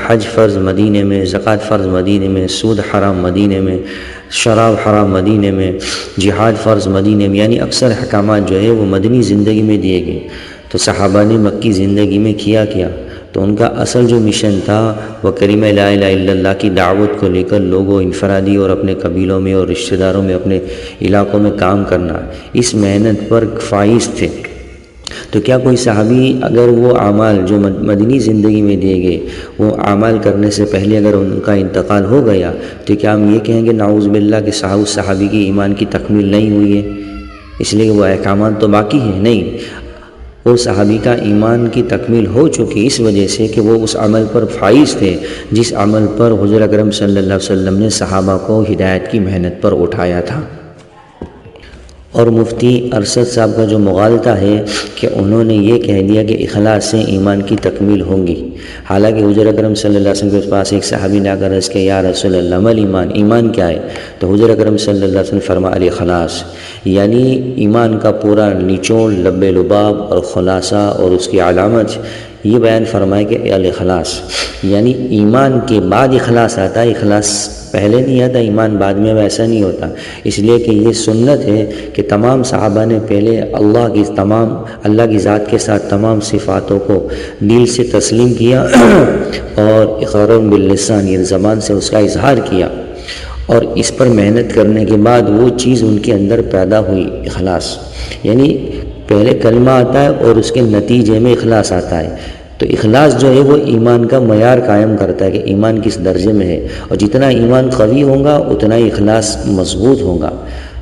حج فرض مدینے میں، زکوٰۃ فرض مدینے میں، سود حرام مدینے میں، شراب حرام مدینے میں، جہاد فرض مدینے میں، یعنی اکثر احکامات جو ہے وہ مدنی زندگی میں دیے گئے۔ تو صحابہ نے مکی زندگی میں کیا تو ان کا اصل جو مشن تھا وہ کلمہ لا الہ الا اللہ کی دعوت کو لے کر لوگوں انفرادی اور اپنے قبیلوں میں اور رشتہ داروں میں، اپنے علاقوں میں کام کرنا، اس محنت پر فائز تھے۔ تو کیا کوئی صحابی اگر وہ اعمال جو مدنی زندگی میں دیے گئے وہ اعمال کرنے سے پہلے اگر ان کا انتقال ہو گیا تو کیا ہم یہ کہیں گے نعوذ باللہ کہ صحابی کی ایمان کی تکمیل نہیں ہوئی ہے، اس لیے کہ وہ احکامات تو باقی ہیں؟ نہیں، وہ صحابی کا ایمان کی تکمیل ہو چکی اس وجہ سے کہ وہ اس عمل پر فائز تھے جس عمل پر حضور اکرم صلی اللہ علیہ وسلم نے صحابہ کو ہدایت کی محنت پر اٹھایا تھا۔ اور مفتی ارشد صاحب کا جو مغالطہ ہے کہ انہوں نے یہ کہہ دیا کہ اخلاص سے ایمان کی تکمیل ہوگی، حالانکہ حضور اکرم صلی اللہ علیہ وسلم کے پاس ایک صحابی نے آ کر عرض کیا یا رسول اللہ مل ایمان، ایمان کیا ہے؟ تو حضور اکرم صلی اللہ علیہ وسلم فرمایا الاخلاص، یعنی ایمان کا پورا نچوڑ، لب لباب اور خلاصہ اور اس کی علامت یہ بیان فرمائے کہ الاخلاص، یعنی ایمان کے بعد اخلاص آتا ہے، اخلاص پہلے نہیں آتا، ایمان بعد میں ویسا نہیں ہوتا۔ اس لیے کہ یہ سنت ہے کہ تمام صحابہ نے پہلے اللہ کی ذات کے ساتھ تمام صفاتوں کو دل سے تسلیم کیا اور اقرار باللسان، یہ زبان سے اس کا اظہار کیا، اور اس پر محنت کرنے کے بعد وہ چیز ان کے اندر پیدا ہوئی، اخلاص، یعنی پہلے کلمہ آتا ہے اور اس کے نتیجے میں اخلاص آتا ہے۔ تو اخلاص جو ہے وہ ایمان کا معیار قائم کرتا ہے کہ ایمان کس درجے میں ہے، اور جتنا ایمان قوی ہوگا اتنا ہی اخلاص مضبوط ہوگا۔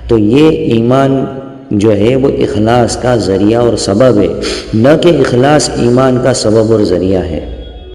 تو یہ ایمان جو ہے وہ اخلاص کا ذریعہ اور سبب ہے، نہ کہ اخلاص ایمان کا سبب اور ذریعہ ہے۔